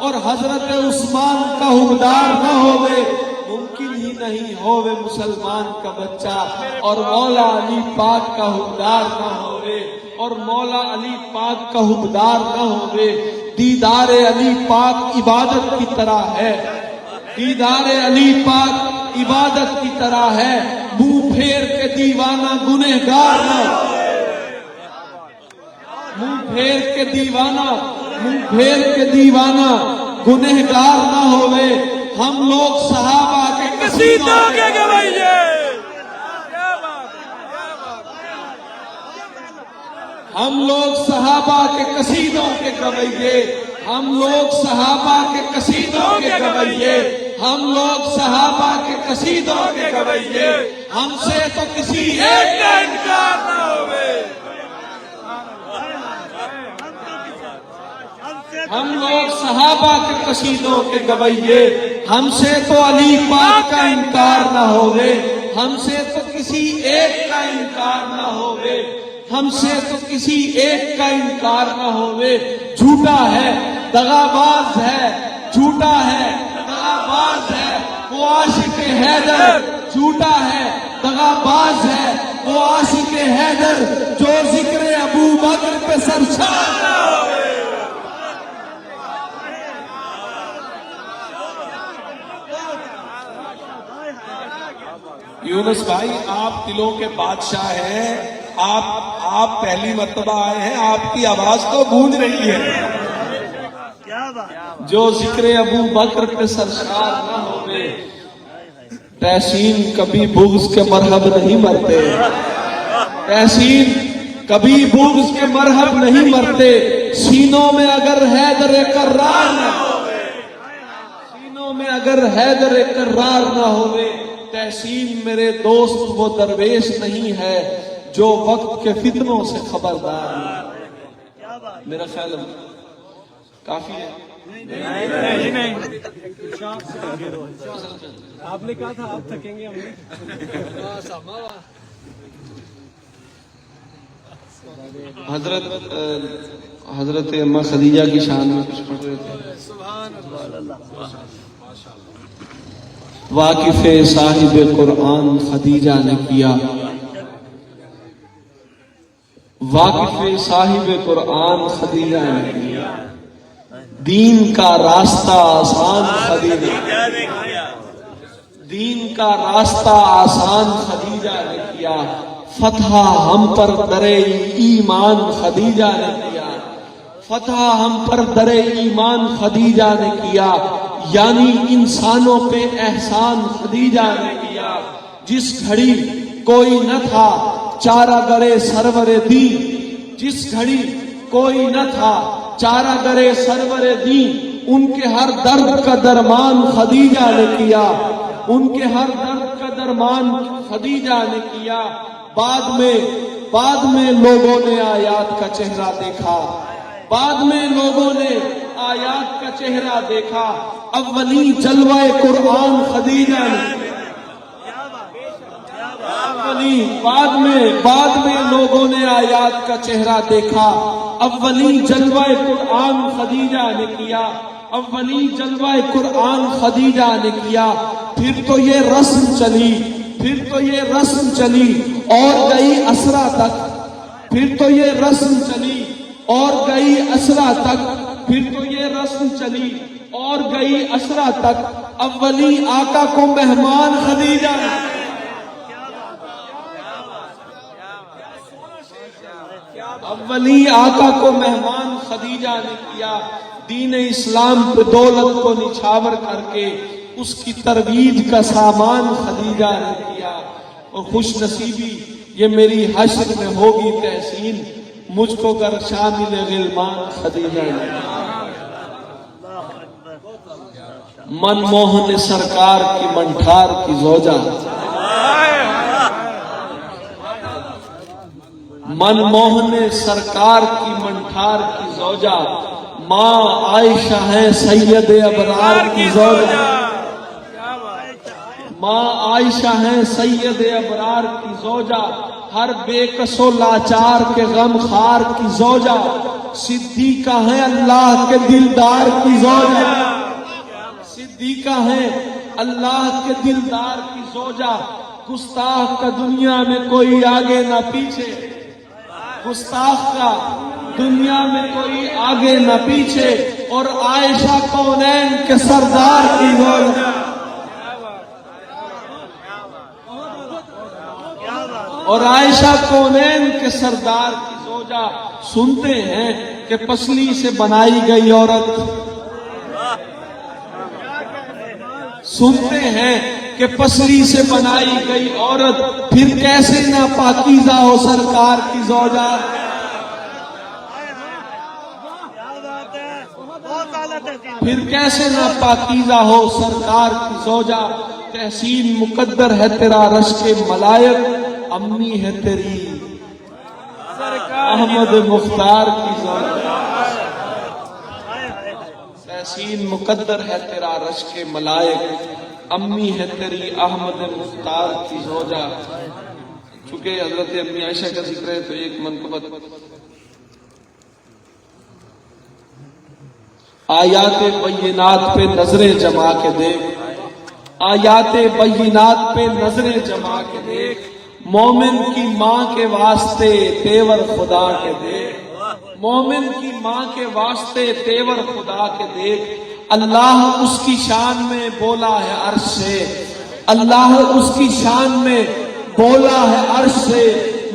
اور حضرت عثمان کا حکمدار نہ ہوئے۔ ممکن ہی نہیں ہوئے مسلمان کا بچہ، اور مولا علی پاک کا حکمدار نہ ہوئے، اور مولا علی پاک کا حکمدار نہ ہوئے۔ دیدار علی پاک عبادت کی طرح ہے، دیدار علی پاک عبادت کی طرح ہے، منہ پھیر کے دیوانہ گنہگار نہ ہوئے، منہ پھیر کے دیوانہ گنہگار نہ ہوئے۔ ہم لوگ صحابہ کے قصیدوں کے گویے، ہم لوگ صحابہ کے قصیدوں کے گویے، ہم لوگ صحابہ کے قصیدوں کے گویے، ہم لوگ صحابہ کے قصیدوں کے گویے، ہم سے تو کسی ایک کا انکار نہ ہوئے۔ ہم لوگ صحابہ کے قصیدوں کے گویے، ہم سے تو علی پاک کا انکار نہ ہوئے، ہم سے تو کسی ایک کا انکار نہ ہوئے۔ ہم سے تو کسی ایک کا انکار نہ ہوئے. جھوٹا ہے دغاباز ہے، جھوٹا ہے دغاباز ہے وہ عاشق حیدر، جھوٹا ہے دغاباز ہے وہ عاشق حیدر جو ذکر ابو بکر پہ سرشار نہ ہوئے. یونس بھائی آپ دلوں کے بادشاہ ہیں، آپ پہلی مرتبہ آئے ہیں، آپ کی آواز تو گونج رہی ہے. کیا بات، جو ذکر ابو بکر پہ سرشار نہ ہوئے. تحسین کبھی بغض کے مرہب نہیں مرتے، تحسین کبھی بغض کے مرہب نہیں مرتے. سینوں میں اگر حیدر کرار نہ ہوئے، سینوں میں اگر حیدر کرار نہ ہوئے. تحسین میرے دوست وہ درویش نہیں ہے جو وقت کے فتنوں سے خبردار ہے. کیا بات، میرا خیال ہے کافی ہے. آپ نے کہا تھا آپ تھکیں گے، ہم نہیں. حضرت اماں خدیجہ کی شان میں کچھ پڑھ رہے تھے. واقف صاحب قرآن خدیجہ نے کیا، واقف صاحب قرآن خدیجہ نے کیا. دین کا راستہ آسان خدیجہ نے کیا، دین کا راستہ آسان خدیجہ نے کیا. فتح ہم پر در ایمان خدیجہ نے کیا، فتح ہم پر در ایمان خدیجہ نے کیا. یعنی انسانوں پہ احسان خدیجہ نے کیا. جس گھڑی کوئی نہ تھا چارہ گرے سرور دین، جس گھڑی کوئی نہ تھا چارہ گرے سرور دین، ان کے ہر درد کا درمان خدیجہ نے کیا، ان کے ہر درد کا درمان خدیجہ نے کیا. بعد میں لوگوں نے آیات کا چہرہ دیکھا، بعد میں لوگوں نے آیات کا چہرہ دیکھا. اولی جلوہ قرآن خدیجہ نے، بعد میں لوگوں نے آیات کا چہرہ دیکھا. اولی جلوہ قرآن خدیجہ نے کیا، اولی جلوہ قرآن خدیجہ نے کیا. پھر تو یہ رسم چلی، پھر تو یہ رسم چلی اور گئی اسرا تک، پھر تو یہ رسم چلی اور گئی اسرا تک، پھر تو یہ رسم چلی اور گئی اسرا تک. اولی آقا کو مہمان خدیجہ نے، اولی آقا کو مہمان خدیجہ نے کیا. دین اسلام پہ دولت کو نچھاور کر کے اس کی ترویج کا سامان خدیجہ نے کیا. اور خوش نصیبی یہ میری حشر میں ہوگی تحسین، مجھ کو گر شامل غلمان خدیجہ نے. من موہن سرکار کی منٹھار کی زوجہ، من موہن سرکار کی منٹھار کی زوجہ. ماں عائشہ ہے سید ابرار کی زوجہ، ماں عائشہ ہے سید ابرار کی زوجہ. ہر بے کس و لاچار کے غم خار کی زوجہ. صدیقہ ہے اللہ کے دلدار کی زوجہ، صدیقہ ہے اللہ کے دلدار کی زوجہ. گستاخ کا دنیا میں کوئی آگے نہ پیچھے، گستاخ کا دنیا میں کوئی آگے نہ پیچھے. اور عائشہ کونین کے سردار کی زوجہ، اور عائشہ کونین کے سردار کی زوجہ. سنتے ہیں کہ پسلی سے بنائی گئی عورت، سنتے ہیں کہ پسلی سے بنائی گئی عورت پھر کیسے نہ پاکیزہ ہو سرکار کی زوجہ. پھر کیسے نہ پاکیزہ ہو سرکار کی زوجہ. تحسین مقدر ہے تیرا رش کے ملائک، امی ہے تیری احمد مختار کی زوجہ. تحسین مقدر ہے تیرا رش کے ملائک، امی ہے تیری احمد مختار کی زوجہ. چونکہ حضرت امی عائشہ کا ذکر ہے تو ایک منقبت آیات بینات پہ نظریں جما کے دیکھ، آیات بینات پہ نظریں جما کے دیکھ، مومن کی ماں کے واسطے تیور خدا کے دیکھ، مومن کی ماں کے واسطے تیور خدا کے دیکھ۔ اللہ اس کی شان میں بولا ہے عرش سے، اللہ اس کی شان میں بولا ہے عرش سے،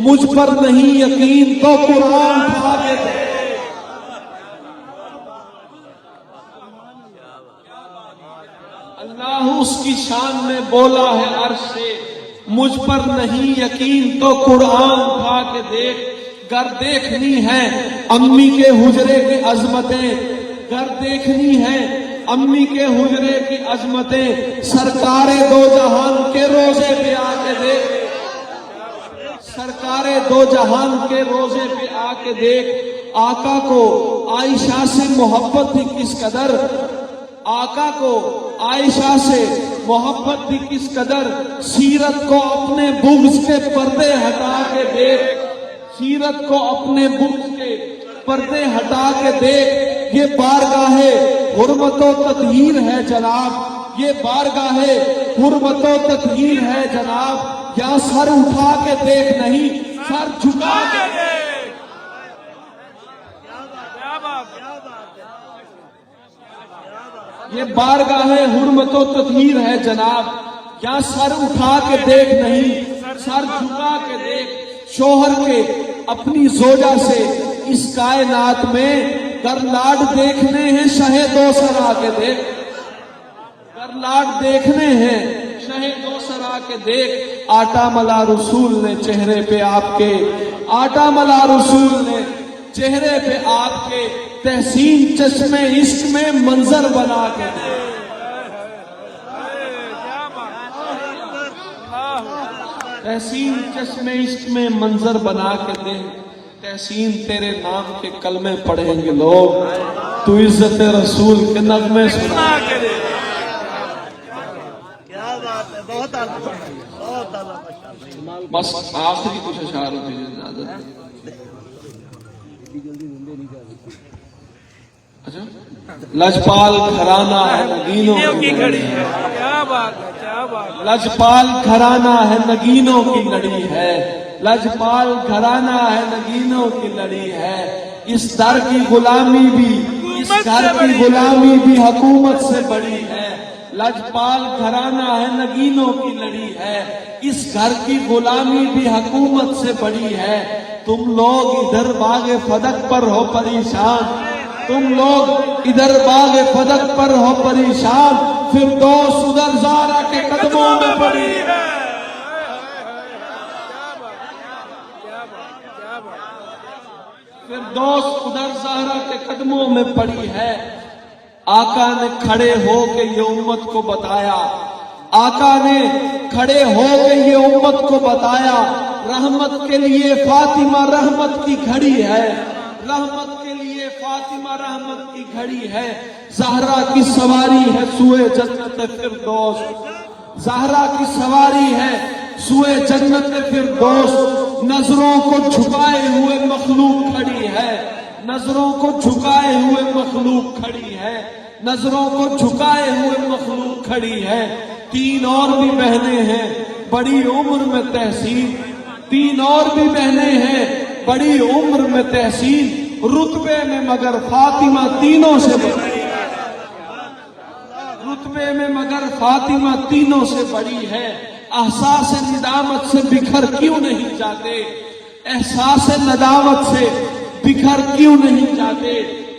مجھ پر نہیں یقین تو قرآن اٹھا کے دیکھ۔ اللہ اس کی شان میں بولا ہے عرش سے، مجھ پر نہیں یقین تو قرآن اٹھا کے دیکھ۔ گر دیکھنی ہے امی کے حجرے کی عظمتیں، گر دیکھنی ہے امی کے حجرے کی عظمتیں، سرکار دو جہان کے روزے پہ آ کے دیکھ، سرکار دو جہان کے روزے پہ آ کے دیکھ۔ آقا کو عائشہ سے محبت تھی کس قدر، آقا کو عائشہ سے محبت بھی کس قدر، سیرت کو اپنے بغض کے پردے ہٹا کے دیکھ، سیرت کو اپنے بغض کے پردے ہٹا کے دیکھ۔ یہ بارگاہ حرمت و تطہیر ہے جناب، یہ بارگاہ حرمت و تطہیر ہے جناب، یا سر اٹھا کے دیکھ نہیں سر جھکا کے دیکھ۔ یہ بارگاہ حرمت و تطہیر ہے جناب، یا سر اٹھا کے دیکھ نہیں سر جھکا کے دیکھ۔ شوہر کے اپنی زوجہ سے اس کائنات میں گر لاڈ دیکھنے ہیں شہ دو سر آ کے دیکھ، گر لاڈ دیکھنے ہیں شہ دو سر آ کے دیکھ۔ آٹا ملا رسول نے چہرے پہ آپ کے، آٹا ملا رسول نے چہرے پہ آپ کے تحسین چشمے عشق میں منظر بنا کے دے، تحسین چشمے عشق میں منظر بنا کے دے۔ تحسین تیرے نام کے کلمے پڑھیں گے لوگ، تو عزت رسول کے نغمے سنا کے دے۔ کیا بات ہے، بہت اعلیٰ، بہت اعلیٰ۔ بس آخری کچھ اشعار کی اجازت ہے۔ لجپال گھرانہ ہے نگینوں کی لڑی ہے، کیا بات ہے، کیا بات ہے۔ لجپال گھرانہ ہے نگینوں کی لڑی ہے، لجپال گھرانہ ہے نگینوں کی لڑی ہے۔ اس در کی غلامی بھی، اس گھر کی غلامی بھی حکومت سے بڑی ہے۔ لجپال گھرانہ ہے نگینوں کی لڑی ہے، اس گھر کی غلامی بھی حکومت سے بڑی ہے۔ تم لوگ ادھر باغ فدق پر ہو پریشان، تم لوگ ادھر باغ فدق پر ہو پریشان، فردوس ادھر زہرا کے قدموں میں پڑی ہے۔ فردوس ادھر زہرا کے قدموں میں پڑی ہے۔ آقا نے کھڑے ہو کے یہ امت کو بتایا، آقا نے کھڑے ہو کے یہ امت کو بتایا، رحمت کے لیے فاطمہ رحمت کی گھڑی ہے، رحمت کے لیے فاطمہ رحمت کی گھڑی ہے۔ زہرا کی سواری ہے سوئے جنت فردوس، زہرا کی سواری ہے سوئے جنت فردوس۔ نظروں کو جھکائے ہوئے مخلوق کھڑی ہے، نظروں کو جھکائے ہوئے مخلوق کھڑی ہے، نظروں کو جھکائے ہوئے مخلوق کھڑی ہے۔ تین اور بھی بہنیں ہیں بڑی عمر میں تحسین، تین اور بھی بہنیں ہیں بڑی عمر میں تحسین، رتبے میں مگر فاطمہ تینوں سے بڑی ہے، رتبے میں مگر فاطمہ تینوں سے بڑی ہے۔ احساس ندامت سے بکھر کیوں نہیں جاتے، احساس ندامت سے بکھر کیوں نہیں جاتے،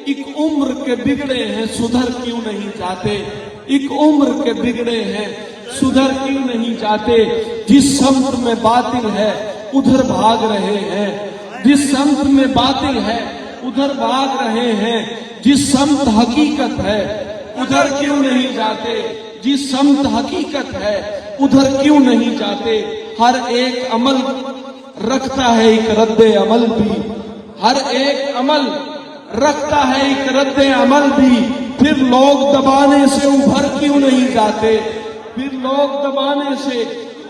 ایک عمر کے بگڑے ہیں سدھر کیوں نہیں جاتے، ایک عمر کے بگڑے ہیں سدھر کیوں نہیں جاتے۔ جس سمت میں باطل ہے ادھر بھاگ رہے ہیں، جس سمت میں باطل ہے ادھر بھاگ رہے ہیں، جس سمت حقیقت ہے ادھر کیوں نہیں جاتے، جس سمت حقیقت ہے ادھر کیوں نہیں جاتے۔ ہر ایک عمل رکھتا ہے ایک رد عمل بھی، ہر ایک عمل رکھتا ہے ایک رد عمل بھی، پھر لوگ دبانے سے ابھر کیوں نہیں جاتے، پھر لوگ دبانے سے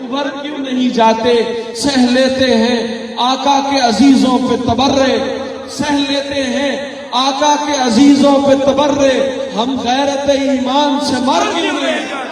ابھر کیوں نہیں جاتے؟ سہ لیتے ہیں آقا کے عزیزوں پہ تبرے، سہ لیتے ہیں آقا کے عزیزوں پہ تبرے، ہم غیرت ایمان سے مر کیوں نہیں جاتے؟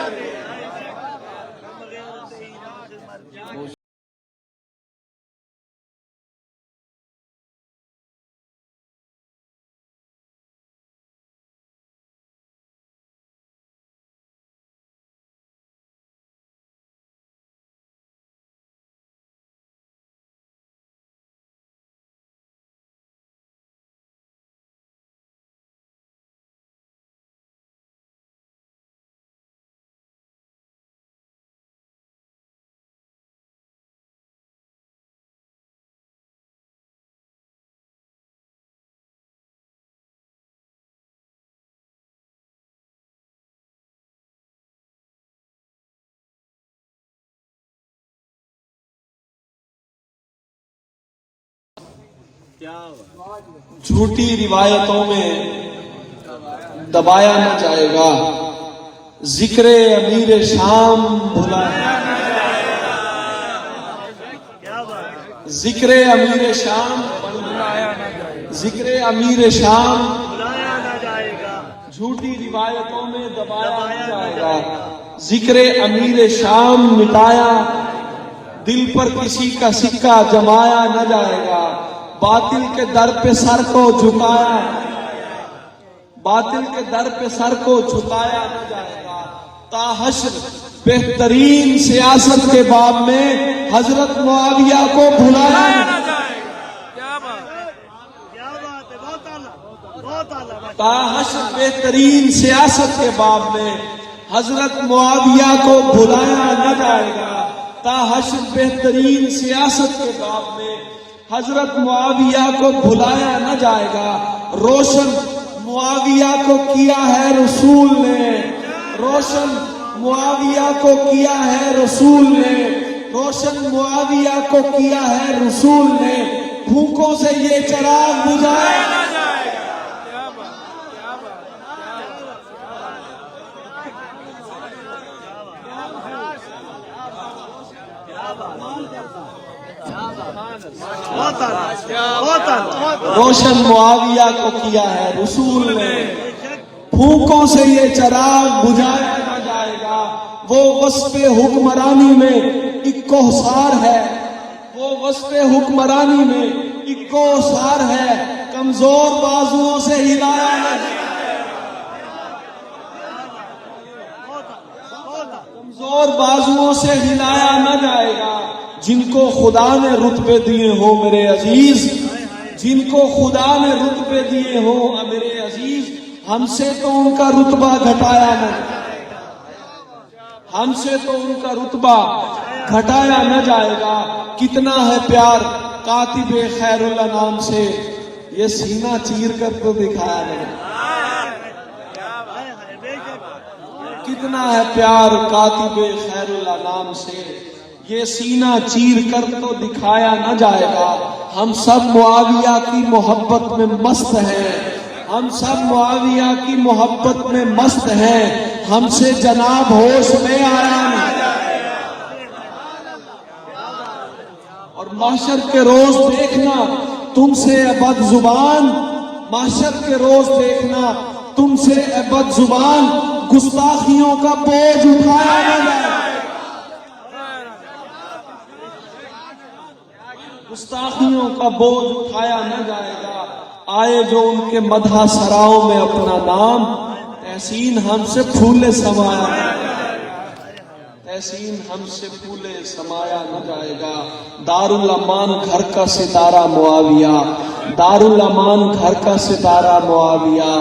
جھوٹی روایتوں میں دبایا نہ جائے گا، ذکر امیر شام بھلایا نہ جائے گا، ذکر امیر شام بھلایا نہ جائے گا، ذکر امیر شام بھلایا نہ جائے گا، جھوٹی روایتوں میں دبایا نہ جائے گا، ذکر امیر شام مٹایا، دل پر کسی کا سکہ جمایا نہ جائے گا، باطل کے در پہ سر کو جھکایا، باطل کے در پہ سر کو جھکایا نہ جائے گا، تا حشر بہترین سیاست کے باب میں حضرت معاویہ کو بھلایا نہ جائے گا، تا حشر بہترین سیاست کے باب میں حضرت معاویہ کو بھلایا نہ جائے گا، تا حشر بہترین سیاست کے باب میں حضرت معاویہ کو بھلایا نہ جائے گا، روشن معاویہ کو کیا ہے رسول نے، روشن معاویہ کو کیا ہے رسول نے، روشن معاویہ کو کیا ہے رسول نے، بھوکوں سے یہ چراغ بجھایا نہ جائے گا۔ روشن معاویہ کو کیا ہے رسول نے، بھوکوں سے یہ چراغ بجھایا نہ جائے گا، وہ وصف حکمرانی میں اکوسار ہے، وہ وصف حکمرانی میں اکوسار ہے، کمزور بازوؤں سے ہلایا نہ جائے گا، کمزور بازوؤں سے ہلایا نہ جائے گا، جن کو خدا نے رتبے دیے ہوں میرے عزیز، جن کو خدا نے رتبے دیے ہوں میرے عزیز، ہم سے تو ان کا رتبہ گھٹایا نہ، ہم سے تو ان کا رتبہ گھٹایا نہ جائے گا۔ کتنا ہے پیار کاتب خیر الانام سے، یہ سینہ چیر کر تو دکھایا نہیں، کتنا ہے پیار کاتب خیر الانام سے، یہ سینہ چیر کر تو دکھایا نہ جائے گا۔ ہم سب معاویہ کی محبت میں مست ہیں، ہم سب معاویہ کی محبت میں مست ہیں، ہم سے جناب ہوش میں آیا نہیں۔ اور محشر کے روز دیکھنا تم سے بد زبان، محشر کے روز دیکھنا تم سے بد زبان، گستاخیوں کا بوجھ اٹھایا نہ جائے، گستاخیوں کا بوجھ اٹھایا نہ جائے گا۔ آئے جو ان کے مدح سراؤں میں اپنا نام، تحسین ہم سے پھولے سمایا، تحسین ہم سے پھولے سمایا نہ جائے گا۔ دارالامان گھر کا ستارہ معاویہ، دارالامان گھر کا ستارہ معاویہ،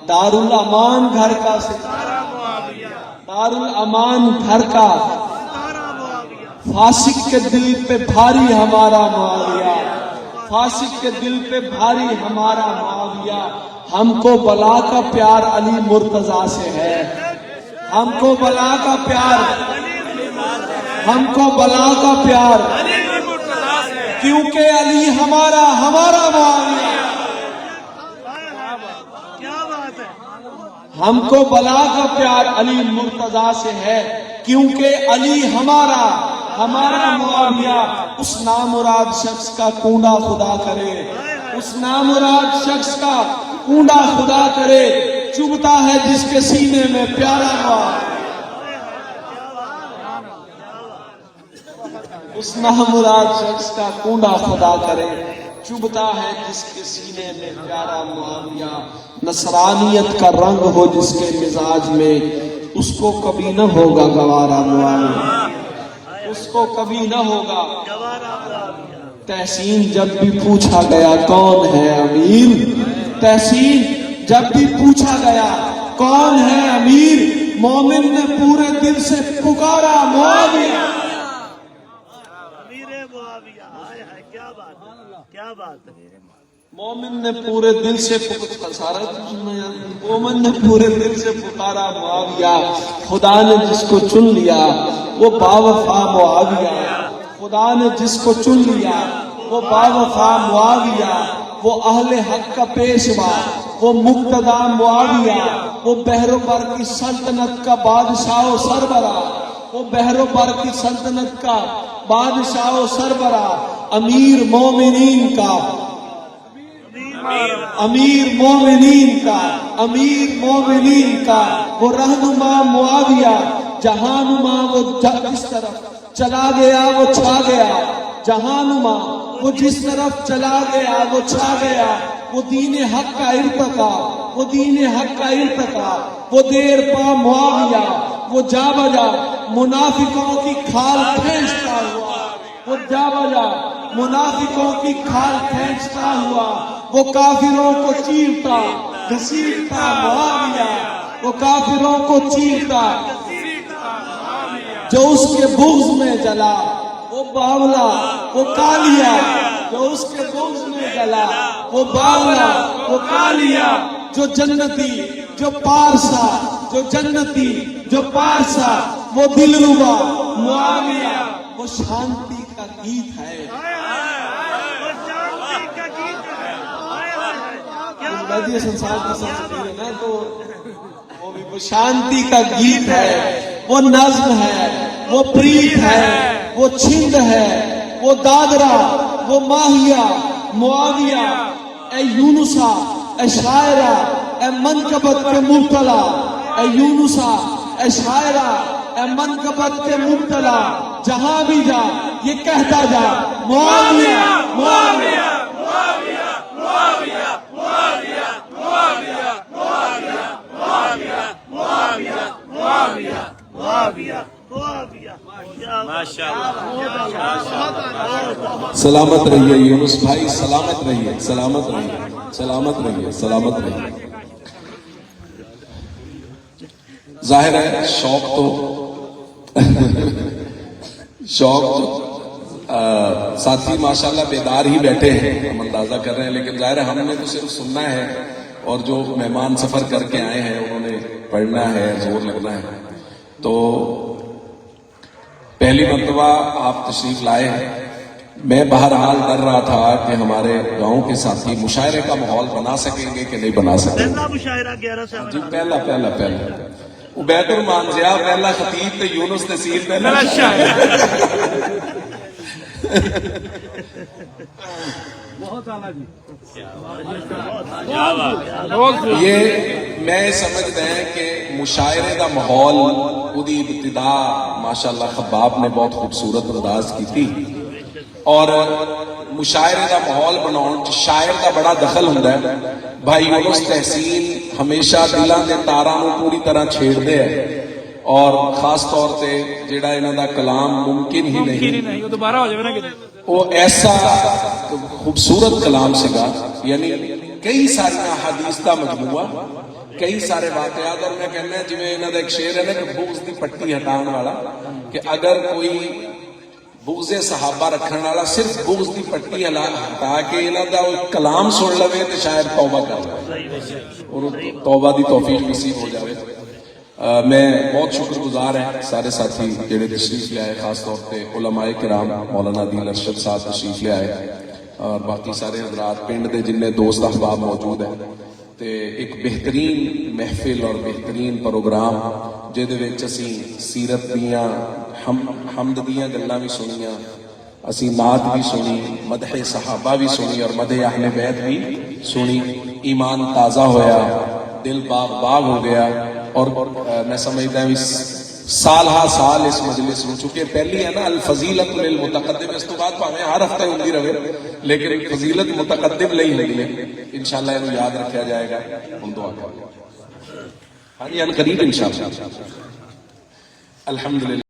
دارالامان گھر کا ستارہ معاویہ، دارالامان گھر کا فاسق کے دل پہ بھاری ہمارا معاویہ، فاسق کے دل پہ بھاری ہمارا معاویہ، ہم کو بلا کا پیار علی مرتضیٰ سے ہے، ہم کو بلا کا پیار، ہم کو بلا کا پیار، کیونکہ علی ہمارا معاویہ، ہم کو بلا کا پیار علی مرتضیٰ سے ہے، کیونکہ علی ہمارا ہمارا معاویہ اس نامراد شخص کا کونڈا خدا کرے، اس نامراد شخص کا کونڈا خدا کرے، چبھتا ہے جس کے سینے میں پیارا معاویہ، اس نامراد شخص کا کونڈا خدا کرے، چبھتا ہے جس کے سینے میں پیارا معاویہ، نصرانیت کا رنگ ہو جس کے مزاج میں، اس کو کبھی نہ ہوگا گوارا معاویہ، اس کو کبھی نہ ہوگا۔ تحسین جب بھی پوچھا گیا کون ہے امیر، تحسین جب بھی پوچھا گیا کون ہے امیر، مومن نے پورے دل سے پکارا معاویہ، امیر معاویہ، ہائے ہائے کیا بات ہے، کیا بات ہے۔ مومن نے پورے دل سے مومن نے پورے دل سے پکارا معاویہ، خدا نے جس کو چن لیا وہ باوفا معاویہ، خدا نے جس کو چن لیا وہ باوفا معاویہ، وہ اہل حق کا پیشوا، وہ مقتدا معاویہ، وہ بحر و بر کی سلطنت کا بادشاہ و سربراہ، وہ بحر و بر کی سلطنت کا بادشاہ و سربراہ، امیر مومنین کا، امیر مومنین کا، امیر مومنین کا، وہ رہنما معاویہ، جہانما وہ جس طرف چلا گیا وہ چھا گیا، جہانما وہ جس طرف چلا گیا وہ چھا گیا، وہ دین حق کا ارتقا، وہ دین حق کا ارتقا، وہ دیر پا معاویہ، وہ جا بجا منافقوں کی کھال کھینچتا ہوا، وہ جا بجا منافقوں کی کھال کھینچتا ہوا، وہ کافروں کو چیرتا گھسیٹتا معاویہ، وہ کافروں کو چیرتا جو اس کے بغض میں جلا، وہ باولا وہ کالیا، جو اس کے بغض میں جلا، وہ باولا وہ کالیا، جو جنتی جو پارسا، جو جنتی جو پارسا، وہ دلربا معاویہ، وہ شانتی کا گیت ہے۔ سنسار کی سنسکرتی ہے نا، تو وہ بھی وہ شانتی کا گیت ہے، وہ نظم ہے، وہ پریت ہے، وہ چھند ہے، وہ دادرا، وہ ماہیہ معاویہ، اے یونسا اے شاعرہ اے منقبت کے مبتلا، اے یونسا اے شاعرہ اے منقبت کے مبتلا، جہاں بھی جا یہ کہتا جا معاویہ معاویہ سلامت رہیے یونس بھائی، سلامت رہیے، سلامت رہیے، سلامت رہیے، سلامت رہیے۔ ظاہر ہے شوق تو ساتھی ماشاءاللہ بیدار ہی بیٹھے ہیں، ہم اندازہ کر رہے ہیں، لیکن ظاہر ہے ہم نے تو صرف سننا ہے، اور جو مہمان سفر کر کے آئے ہیں انہوں نے پڑھنا ہے، زور لگنا ہے۔ تو پہلی مرتبہ آپ تشریف لائے ہیں، میں بہرحال ڈر رہا تھا کہ ہمارے گاؤں کے ساتھی مشاعرے کا ماحول بنا سکیں گے کہ نہیں بنا سکیں گے۔ پہلا مشاعرہ 11 سے جی پہلا عبید الرحمان ضیاء پہلا خطیب تے یونس نصیر پہلا یہ میں سمجھتا ہے کہ مشاعرے دا ماحول خودی ابتدا ماشاءاللہ خباب نے بہت خوبصورت انداز کی تھی، اور مشاعرے دا ماحول بناؤن شاعر دا بڑا دخل ہوندا ہے۔ بھائی یونس تحسین ہمیشہ دلاں دے تاراں نوں پوری طرح چھیڑ دے ہے، اور خاص طور تے جڑا انہاں دا کلام ممکن ہی نہیں دوبارہ ہو جائے نا کہ وہ ایسا خوبصورت کلام سگا، یعنی کئی ساری احادیث کا مجموعہ، کئی سارے واقعات، اور میں کہنا ہے جویں انہاں دا ایک شعر ہے نا کہ بغض دی پٹی ہٹاؤن والا، کہ اگر کوئی بغض صحابہ رکھن والا صرف بغض دی پٹی ہٹا کے انہاں دا کلام سن لوے تو شاید توبہ کر لے اور توبہ دی توفیق نصیب ہو جاوے۔ میں بہت شکر گزار ہیں سارے ساتھی جڑے تشریف لے آئے، خاص طور پہ علماء کرام مولانا عادل ارشد صاحب تشریف لے آئے، اور باقی سارے حضرات پنڈ دے جن دوست احباب موجود ہیں، تے ایک بہترین محفل اور بہترین پروگرام جہدے وچ اسی سیرت دیاں حمد دیاں گلاں بھی سنیاں، اسی نعت بھی سنی، مدح صحابہ بھی سنی اور مدح اہل بیت بھی سنی، ایمان تازہ ہویا، دل باغ باغ ہو گیا، اور میں سمجھتا ہوں سال ہا سال اس مجلس میں، چونکہ پہلی ہے نا الفضیلت للمتقدم، اس تو بعد پاویں ہر ہفتے ہوندی رہے لیکن فضیلت متقدم لئی ہوئی ہے، انشاءاللہ انہوں یاد رکھا جائے گا. ہم دعا کریں. ہاں جی ان قریب انشاءاللہ. الحمدللہ.